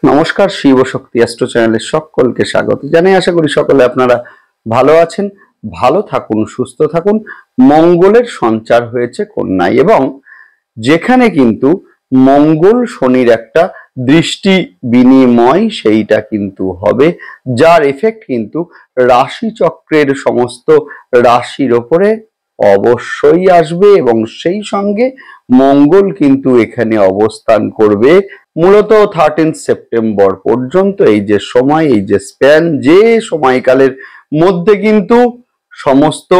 নমস্কার, শিব শক্তি অ্যাস্ট্রো চ্যানেলে সকলকে স্বাগত জানাই। আশা করি সকলে আপনারা ভালো আছেন, ভালো থাকুন, সুস্থ থাকুন। মঙ্গলের সঞ্চার হয়েছে কন্যায় এবং যেখানে কিন্তু মঙ্গল শনির একটা দৃষ্টি বিনিময় সেইটা কিন্তু হবে, যার এফেক্ট কিন্তু রাশি চক্রের সমস্ত রাশির ওপরে অবশ্যই আসবে এবং সেই সঙ্গে মঙ্গল কিন্তু এখানে অবস্থান করবে মূলত 13 সেপ্টেম্বর পর্যন্ত। এই যে সময়, এই যে স্প্যান, যে সময়কালের মধ্যে কিন্তু সমস্ত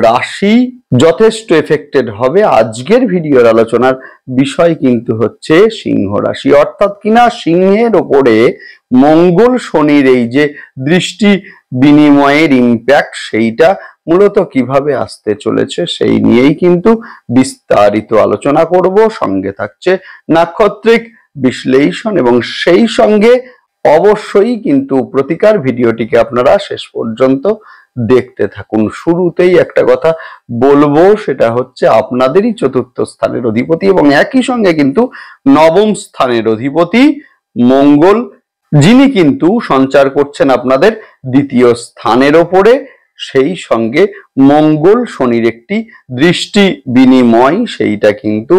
রাশি যথেষ্ট এফেক্টেড হবে। আজকের ভিডিওর আলোচনার বিষয় কিন্তু হচ্ছে সিংহ রাশি, অর্থাৎ কিনা সিংহের ওপরে মঙ্গল শনির এই যে দৃষ্টি বিনিময়ের ইম্প্যাক্ট সেইটা মূলত কিভাবে আসতে চলেছে সেই নিয়েই কিন্তু বিস্তারিত আলোচনা করব। সঙ্গে থাকছে নাক্ষত্রিক বিশ্লেষণ এবং সেই সঙ্গে অবশ্যই কিন্তু প্রতিকার। ভিডিওটিকে আপনারা শেষ পর্যন্ত দেখতে থাকুন। শুরুতেই একটা কথা বলবো, সেটা হচ্ছে আপনাদেরই চতুর্থ স্থানের অধিপতি এবং একই সঙ্গে কিন্তু নবম স্থানের অধিপতি মঙ্গল, যিনি কিন্তু সঞ্চার করছেন আপনাদের দ্বিতীয় স্থানের ওপরে। সেই সঙ্গে মঙ্গল শনির একটি দৃষ্টি বিনিময় সেইটা কিন্তু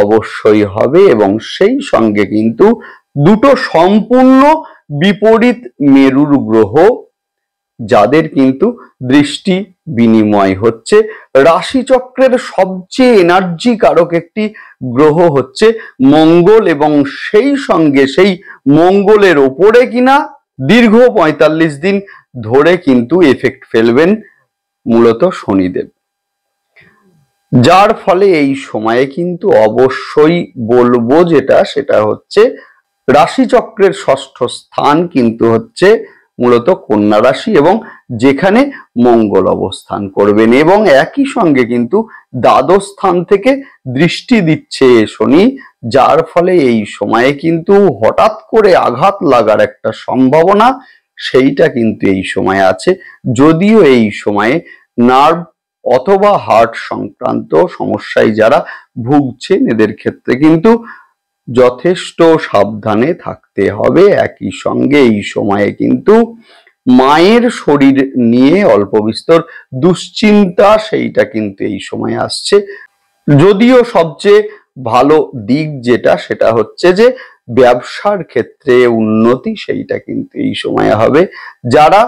অবশ্যই হবে এবং সেই সঙ্গে কিন্তু দুটো সম্পূর্ণ বিপরীত মেরুর গ্রহ যাদের কিন্তু দৃষ্টি বিনিময় হচ্ছে। রাশিচক্রের সবচেয়ে এনার্জি কারক একটি গ্রহ হচ্ছে মঙ্গল এবং সেই সঙ্গে সেই মঙ্গলের ওপরে কিনা দীর্ঘ 45 দিন ধরে কিন্তু এফেক্ট ফেলবেন মূলত শনিদেব, যার ফলে এই সময়ে কিন্তু অবশ্যই বলবো সেটা হচ্ছে রাশিচক্রের ষষ্ঠ স্থান কিন্তু হচ্ছে মূলত কন্যা রাশি এবং যেখানে মঙ্গল অবস্থান করবেন এবং একই সঙ্গে কিন্তু দ্বাদশ স্থান থেকে দৃষ্টি দিচ্ছে শনি, যার ফলে এই সময়ে কিন্তু হঠাৎ করে আঘাত লাগার একটা সম্ভাবনা সেইটা কিন্তু এই সময়ে আছে। যদিও এই সময়ে নার্ভ অথবা হার্ট সংক্রান্ত সমস্যায় যারা ভুগছেন এদের ক্ষেত্রে কিন্তু যথেষ্ট সাবধানে থাকতে হবে। একই সঙ্গে এই সময়ে কিন্তু মায়ের শরীর নিয়ে অল্প বিস্তর দুশ্চিন্তা সেইটা কিন্তু এই সময়ে আসছে। যদিও সবচেয়ে ভালো দিক সেটা হচ্ছে যে ব্যবসার ক্ষেত্রে উন্নতি সেইটা কিন্তু এই সময়ে হবে। যারা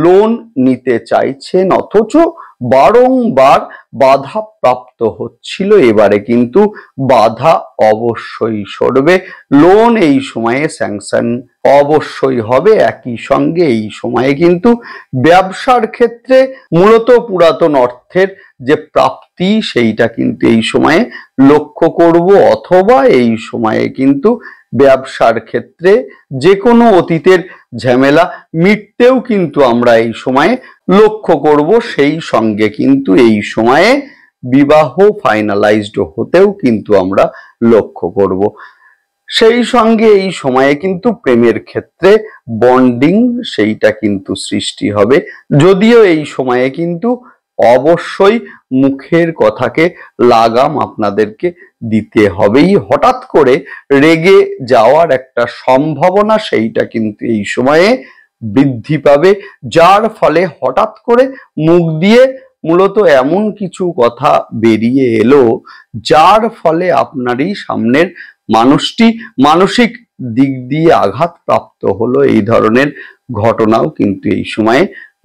লোন নিতে চাইছেন অথচ বারংবার বাধা প্রাপ্ত হচ্ছিল, এবারে কিন্তু বাধা অবশ্যই সরবে। লোন এই সময়ে স্যাংশন অবশ্যই হবে। একই সঙ্গে এই সময়ে কিন্তু ব্যবসার ক্ষেত্রে মূলত পুরাতন অর্থের যে প্রাপ্তি সেইটা কিন্তু এই সময়ে লক্ষ্য করব, অথবা এই সময়ে কিন্তু ব্যবসার ক্ষেত্রে যে কোনো অতীতের ঝামেলা মিটতেও কিন্তু আমরা এই সময়ে লক্ষ্য করব। সেই সঙ্গে কিন্তু এই সময়ে বিবাহ ফাইনালাইজড হতেও কিন্তু আমরা লক্ষ্য করব। সেই সঙ্গে এই সময়ে কিন্তু প্রেমের ক্ষেত্রে বন্ডিং সেইটা কিন্তু সৃষ্টি হবে। যদিও এই সময়ে কিন্তু অবশ্যই মুখের কথাকে লাগাম আপনাদেরকে দিতে হবেই। হঠাৎ করে রেগে যাওয়ার একটা সম্ভাবনা সেইটা কিন্তু এই সময়ে বৃদ্ধি পাবে, যার ফলে হঠাৎ করে মুখ দিয়ে মূলত এমন কিছু কথা বেরিয়ে এলো যার ফলে আপনারই সামনের মানুষটি মানসিক দিক দিয়ে আঘাত প্রাপ্ত হলো। এই ধরনের ঘটনাও কিন্তু এই সময়ে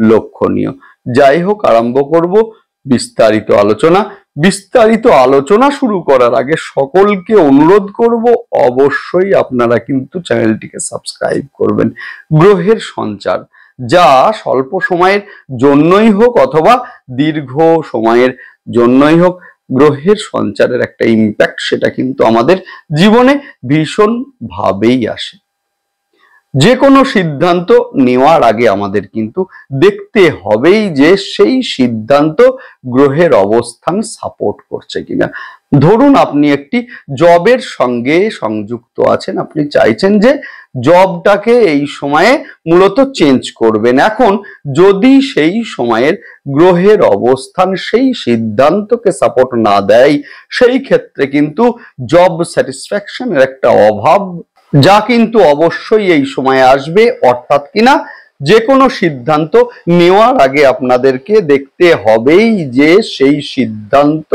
লক্ষণীয়। যাই হোক, আরম্ভ করব বিস্তারিত আলোচনা শুরু করার আগে সকলকে অনুরোধ করব অবশ্যই আপনারা কিন্তু চ্যানেলটিকে সাবস্ক্রাইব করবেন। গ্রহের সঞ্চার যা স্বল্প সময়ের জন্যই হোক অথবা দীর্ঘ সময়ের জন্যই হোক, গ্রহের সঞ্চারের একটা ইম্প্যাক্ট সেটা কিন্তু আমাদের জীবনে ভীষণ ভাবেই আসে। যে কোনো সিদ্ধান্ত নেওয়ার আগে আমাদের কিন্তু দেখতে হবেই যে সেই সিদ্ধান্ত গ্রহের অবস্থান সাপোর্ট করছে কিনা। ধরুন আপনি একটি জবের সঙ্গে সংযুক্ত আছেন, আপনি চাইছেন যে জবটাকে এই সময়ে মূলত চেঞ্জ করবেন। এখন যদি সেই সময়ের গ্রহের অবস্থান সেই সিদ্ধান্তকে সাপোর্ট না দেয়, সেই ক্ষেত্রে কিন্তু জব স্যাটিসফ্যাকশনের একটা অভাব যা কিন্তু অবশ্যই এই সময়ে আসবে, অর্থাৎ কিনা যে কোনো সিদ্ধান্ত নেওয়ার আগে আপনাদেরকে দেখতে হবেই যে সেই সিদ্ধান্ত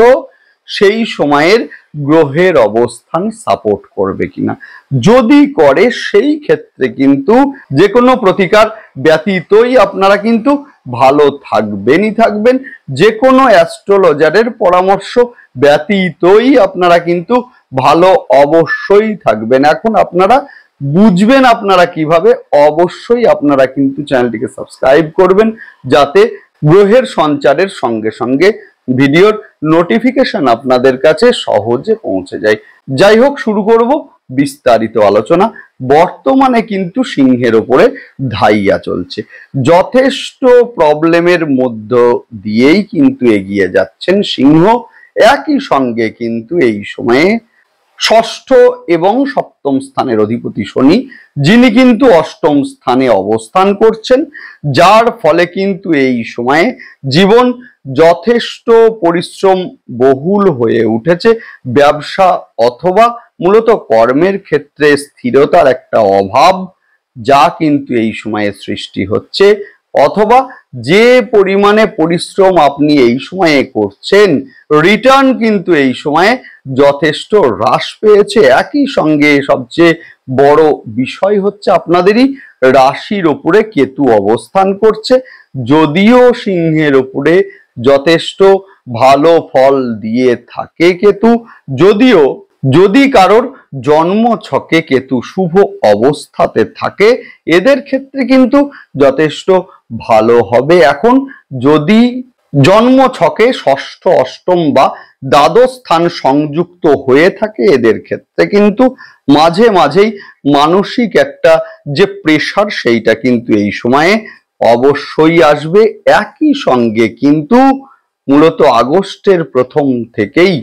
সেই সময়ের গ্রহের অবস্থান সাপোর্ট করবে কিনা। যদি করে সেই ক্ষেত্রে কিন্তু যে কোনো প্রতিকার ব্যতীতই আপনারা কিন্তু ভালো থাকবেন। যে কোনো অ্যাস্ট্রোলজারের পরামর্শ ব্যতীতই আপনারা কিন্তু ভালো অবশ্যই থাকবেন। এখন আপনারা বুঝবেন আপনারা কিভাবে, অবশ্যই আপনারা কিন্তু চ্যানেলটিকে সাবস্ক্রাইব করবেন যাতে গ্রহের সঞ্চারের সঙ্গে সঙ্গে ভিডিওর নোটিফিকেশন আপনাদের কাছে সহজে পৌঁছে যায়। যাই হোক, শুরু করব বিস্তারিত আলোচনা। বর্তমানে কিন্তু সিংহের উপরে ধাইয়া চলছে, যথেষ্ট প্রবলেমের মধ্য দিয়েই কিন্তু এগিয়ে যাচ্ছেন সিংহ। একই সঙ্গে কিন্তু এই সময়ে ষষ্ঠ এবং সপ্তম স্থানের অধিপতি শনি, যিনি কিন্তু অষ্টম স্থানে অবস্থান করছেন, যার ফলে কিন্তু এই সময়ে জীবন যথেষ্ট পরিশ্রম বহুল হয়ে উঠেছে। ব্যবসা অথবা মূলত কর্মের ক্ষেত্রে স্থিরতার একটা অভাব যা কিন্তু এই সময়ে সৃষ্টি হচ্ছে, অথবা যে পরিমাণে পরিশ্রম আপনি এই সময়ে করছেন রিটার্ন কিন্তু এই সময়ে যথেষ্ট হ্রাস পেয়েছে। একই সঙ্গে সবচেয়ে বড় বিষয় হচ্ছে আপনাদেরই রাশির উপরে কেতু অবস্থান করছে। যদিও সিংহের উপরে যথেষ্ট ভালো ফল দিয়ে থাকে কেতু, যদিও যদি কারোর জন্ম ছকে কেতু শুভ অবস্থাতে থাকে এদের ক্ষেত্রে কিন্তু যথেষ্ট ভালো হবে। এখন যদি জন্ম ছকে ষষ্ঠ, অষ্টম বা দ্বাদশ স্থান সংযুক্ত হয়ে থাকে এদের ক্ষেত্রে কিন্তু মাঝে মাঝেই মানসিক একটা যে প্রেশার সেইটা কিন্তু এই সময়ে অবশ্যই আসবে। একই সঙ্গে কিন্তু মূলত আগস্টের প্রথম থেকেই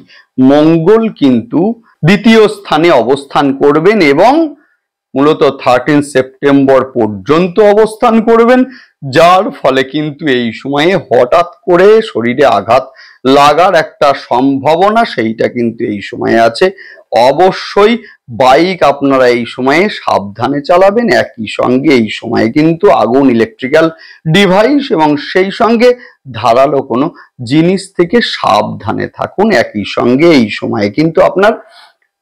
মঙ্গল কিন্তু দ্বিতীয় স্থানে অবস্থান করবেন এবং মূলত 13 সেপ্টেম্বর পর্যন্ত অবস্থান করবেন, যার ফলে কিন্তু এই সময়ে হঠাৎ করে শরীরে আঘাত লাগার একটা সম্ভাবনা সেইটা কিন্তু এই সময়ে আছে। অবশ্যই বাইক আপনারা এই সময়ে সাবধানে চালাবেন। একই সঙ্গে এই সময়ে কিন্তু আগুন, ইলেকট্রিক্যাল ডিভাইস এবং সেই সঙ্গে ধারালো কোনো জিনিস থেকে সাবধানে থাকুন। একই সঙ্গে এই সময়ে কিন্তু আপনার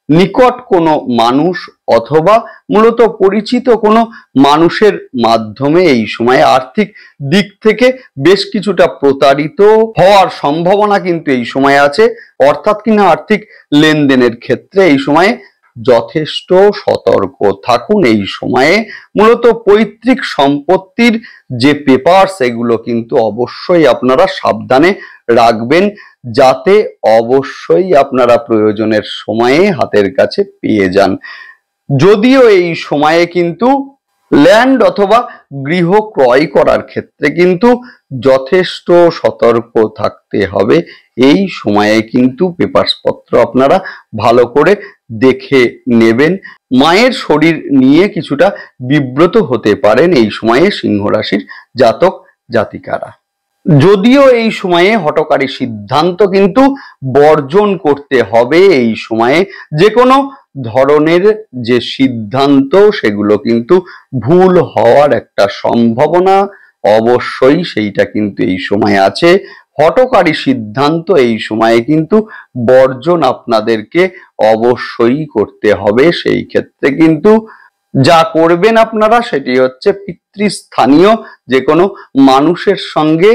নিকট কোনো মানুষ অথবা মূলত পরিচিত কোনো মানুষের মাধ্যমে এই সময়ে আর্থিক দিক থেকে বেশ কিছুটা প্রতারিত হওয়ার সম্ভাবনা কিন্তু এই সময়ে আছে, অর্থাৎ কিনা আর্থিক লেনদেনের ক্ষেত্রে এই সময়ে যথেষ্ট সতর্ক থাকুন। এই সময়ে মূলত পৈতৃক সম্পত্তির যে পেপারস এগুলো কিন্তু অবশ্যই আপনারা সাবধানে রাখবেন যাতে অবশ্যই আপনারা প্রয়োজনের সময়ে হাতের কাছে পেয়ে যান। যদিও এই সময়ে কিন্তু ল্যান্ড অথবা গৃহ ক্রয় করার ক্ষেত্রে কিন্তু যথেষ্ট সতর্ক থাকতে হবে। এই সময়ে কিন্তু পেপারস পত্র আপনারা ভালো করে দেখে নেবেন। মায়ের শরীর নিয়ে কিছুটা বিব্রত হতে পারেন এই সময়ে সিংহ রাশির জাতক জাতিকারা। যদিও এই সময়ে হঠকারী সিদ্ধান্ত কিন্তু বর্জন করতে হবে। এই সময়ে যে কোনো ধরনের যে সিদ্ধান্ত সেগুলো কিন্তু ভুল হওয়ার একটা সম্ভাবনা অবশ্যই সেইটা কিন্তু এই সময়ে আছে। হঠকারী সিদ্ধান্ত এই সময়ে কিন্তু বর্জন আপনাদেরকে অবশ্যই করতে হবে। সেই ক্ষেত্রে কিন্তু যা করবেন আপনারা সেটি হচ্ছে পিতৃস্থানীয় যে কোনো মানুষের সঙ্গে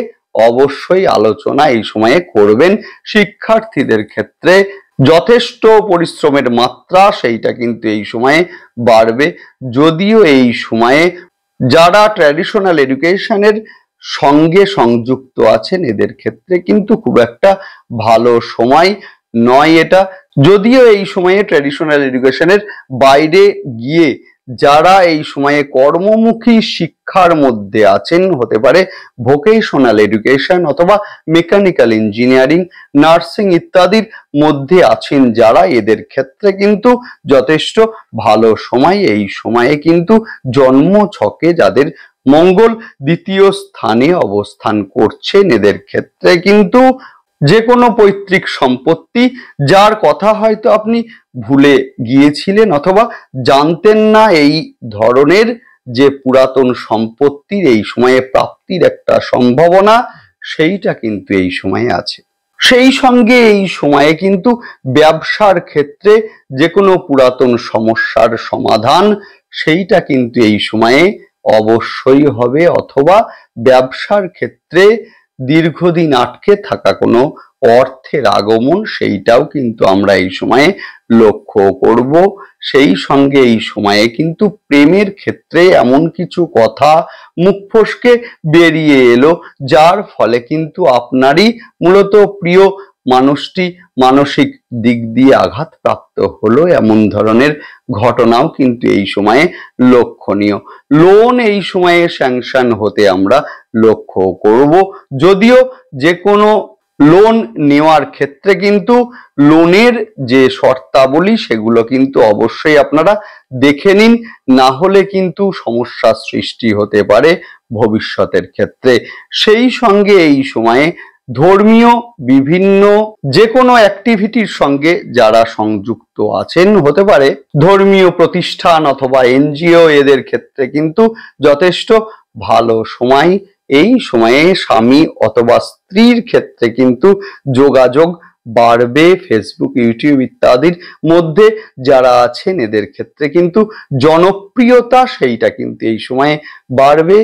অবশ্যই আলোচনা এই সময়ে করবেন। শিক্ষার্থীদের ক্ষেত্রে যথেষ্ট পরিশ্রমের মাত্রা সেইটা কিন্তু এই সময়ে বাড়বে। যদিও এই সময়ে যারা ট্র্যাডিশনাল এডুকেশনের সঙ্গে সংযুক্ত আছেন এদের ক্ষেত্রে কিন্তু খুব একটা ভালো সময় নয় এটা। যদিও এই সময়ে ট্র্যাডিশনাল এডুকেশনের বাইরে গিয়ে যারা এই সময়ে কর্মমুখী শিক্ষার মধ্যে আছেন, হতে পারে ভোকেশনাল এডুকেশন অথবা মেকানিক্যাল ইঞ্জিনিয়ারিং, নার্সিং ইত্যাদির মধ্যে আছেন যারা, এদের ক্ষেত্রে কিন্তু যথেষ্ট ভালো সময়। এই সময়ে কিন্তু জন্ম ছকে যাদের মঙ্গল দ্বিতীয় স্থানে অবস্থান করছেন এদের ক্ষেত্রে কিন্তু যে কোনো পৈতৃক সম্পত্তি যার কথা হয়তো আপনি ভুলে গিয়েছিলেন অথবা জানতেন না, এই ধরনের যে পুরাতন সম্পত্তির এই সময়ে প্রাপ্তির একটা সম্ভাবনা, সেইটা কিন্তু এই সময়ে আছে। সেই সঙ্গে এই সময়ে কিন্তু ব্যবসার ক্ষেত্রে যে কোনো পুরাতন সমস্যার সমাধান সেইটা কিন্তু এই সময়ে অবশ্যই হবে, অথবা ব্যবসার ক্ষেত্রে দীর্ঘদিন আটকে থাকা কোনো অর্থের আগমন সেইটাও কিন্তু আমরা এই সময়ে লক্ষ্য করব। সেই সঙ্গে এই সময়ে কিন্তু প্রেমের ক্ষেত্রে এমন কিছু কথা মুখ ফসকে বেরিয়ে এলো যার ফলে কিন্তু আপনারই মূলত প্রিয় মানুষটি মানসিক দিক দিয়ে আঘাতপ্রাপ্ত হলো, এমন ধরনের ঘটনাও কিন্তু এই সময়ে লক্ষণীয়। লোন এই সময়ে স্যাংশন হতে আমরা লক্ষ্য করব, যদিও যে কোনো লোন নেওয়ার ক্ষেত্রে কিন্তু লোনের যে শর্তাবলী সেগুলো কিন্তু অবশ্যই আপনারা দেখে নিন, না হলে কিন্তু সমস্যা সৃষ্টি হতে পারে ভবিষ্যতের ক্ষেত্রে। সেই সঙ্গে এই সময়ে ধর্মীয় বিভিন্ন যে কোনো অ্যাক্টিভিটির সঙ্গে যারা সংযুক্ত আছেন, হতে পারে ধর্মীয় প্রতিষ্ঠান অথবা এনজিও, এদের ক্ষেত্রে কিন্তু যথেষ্ট ভালো সময়। এই সময়ে স্বামী অথবা স্ত্রীর ক্ষেত্রে কিন্তু যোগাযোগ বাড়বে। ফেসবুক, ইউটিউব ইত্যাদির মধ্যে যারা আছেন এদের ক্ষেত্রে কিন্তু জনপ্রিয়তা সেইটা কিন্তু এই সময়ে বাড়বে।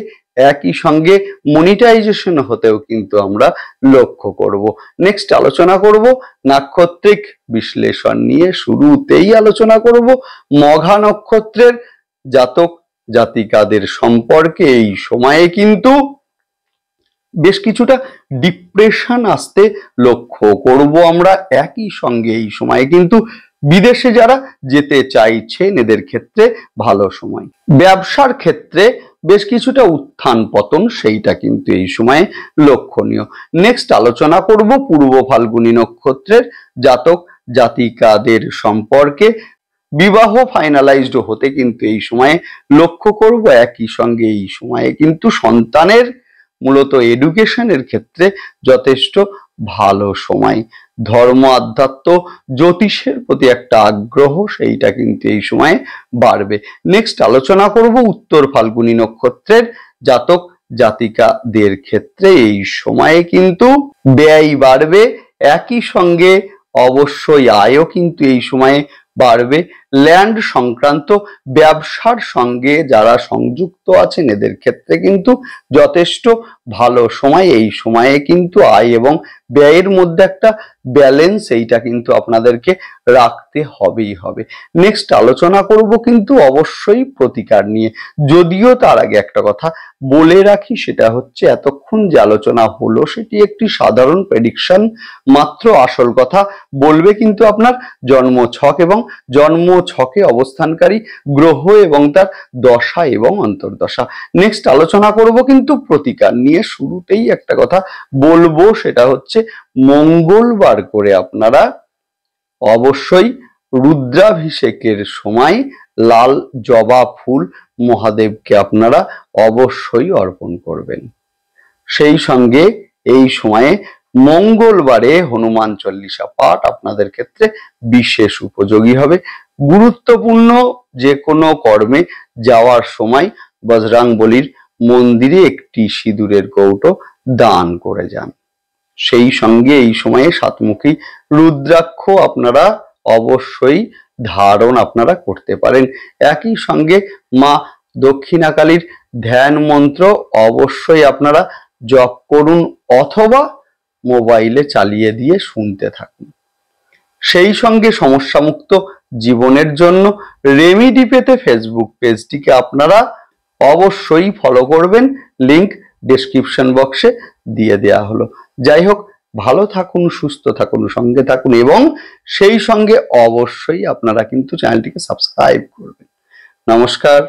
একই সঙ্গে মনিটাইজেশন হতেও কিন্তু আমরা লক্ষ্য করব। নেক্সট আলোচনা করব নাক্ষত্রিক বিশ্লেষণ নিয়ে। শুরুতেই আলোচনা করব মঘা নক্ষত্রের জাতক জাতিকাদের সম্পর্কে। এই সময়ে কিন্তু বেশ কিছুটা ডিপ্রেশন আসতে লক্ষ্য করব আমরা। একই সঙ্গে এই সময়ে কিন্তু বিদেশে যারা যেতে চাইছেন এদের ক্ষেত্রে ভালো সময়। ব্যবসার ক্ষেত্রে বেশ কিছুটা উত্থান পতন সেইটা কিন্তু এই সময়ে লক্ষণীয়। নেক্সট আলোচনা করব পূর্ব ফাল্গুনী নক্ষত্রের জাতক জাতিকাদের সম্পর্কে। বিবাহ ফাইনালাইজড হতে কিন্তু এই সময়ে লক্ষ্য করব। একই সঙ্গে এই সময়ে কিন্তু সন্তানের মূলত এডুকেশনের ক্ষেত্রে যথেষ্ট ভালো সময়। ধর্ম, আধ্যাত্ম, জ্যোতিষের প্রতি একটা আগ্রহ সেইটা কিন্তু এই সময়ে বাড়বে। নেক্সট আলোচনা করব উত্তর ফাল্গুনী নক্ষত্রের জাতক জাতিকাদের ক্ষেত্রে। এই সময়ে কিন্তু ব্যয় বাড়বে, একই সঙ্গে অবশ্যই আয়ও কিন্তু এই সময়ে বাড়বে। ল্যান্ড সংক্রান্ত ব্যবসার সঙ্গে যারা সংযুক্ত আছেন এদের ক্ষেত্রে কিন্তু যথেষ্ট ভালো সময়। এই সময়ে কিন্তু আয় এবং ব্যয়ের মধ্যে একটা ব্যালেন্স এইটা কিন্তু আপনাদেরকে রাখতে হবেই হবে। নেক্সট আলোচনা করব কিন্তু অবশ্যই প্রতিকার নিয়ে, যদিও তার আগে একটা কথা বলে রাখি, সেটা হচ্ছে এতক্ষণ যে আলোচনা হলো সেটি একটি সাধারণ প্রেডিকশন মাত্র। আসল কথা বলবে কিন্তু আপনার জন্ম ছক এবং জন্ম ছকে অবস্থানকারী গ্রহ এবং তার দশা এবং অন্তর্দশা। নেক্সট আলোচনা করব কিন্তু প্রতিকার নিয়ে। শুরুতেই একটা কথা বলবো, সেটা হচ্ছে মঙ্গলবার করে আপনারা অবশ্যই রুদ্রাভিষেকের সময় লাল জবা ফুল মহাদেবকে আপনারা অবশ্যই অর্পণ করবেন। সেই সঙ্গে এই সময়ে মঙ্গলবারে হনুমান চল্লিশা পাঠ আপনাদের ক্ষেত্রে বিশেষ উপযোগী হবে। গুরুত্বপূর্ণ যে কোনো কর্মে যাওয়ার সময় বজরংবলীর মন্দিরে একটি সিঁদুরের কৌটো দান করে যান। সেই সঙ্গে এই সময়ে সাতমুখী রুদ্রাক্ষ আপনারা অবশ্যই ধারণ আপনারা করতে পারেন। একই সঙ্গে মা দক্ষিণাকালীর ধ্যান মন্ত্র অবশ্যই আপনারা জপ করুন অথবা মোবাইলে চালিয়ে দিয়ে শুনতে থাকুন। সেই সঙ্গে সমস্যামুক্ত জীবনের জন্য রেমিডি পেতে ফেসবুক পেজটিকে আপনারা অবশ্যই ফলো করবেন, লিংক ডেসক্রিপশন বক্সে দিয়ে দেওয়া হলো। যাই হোক, ভালো থাকুন, সুস্থ থাকুন, সঙ্গে থাকুন এবং সেই সঙ্গে অবশ্যই আপনারা কিন্তু চ্যানেলটিকে সাবস্ক্রাইব করবেন। নমস্কার।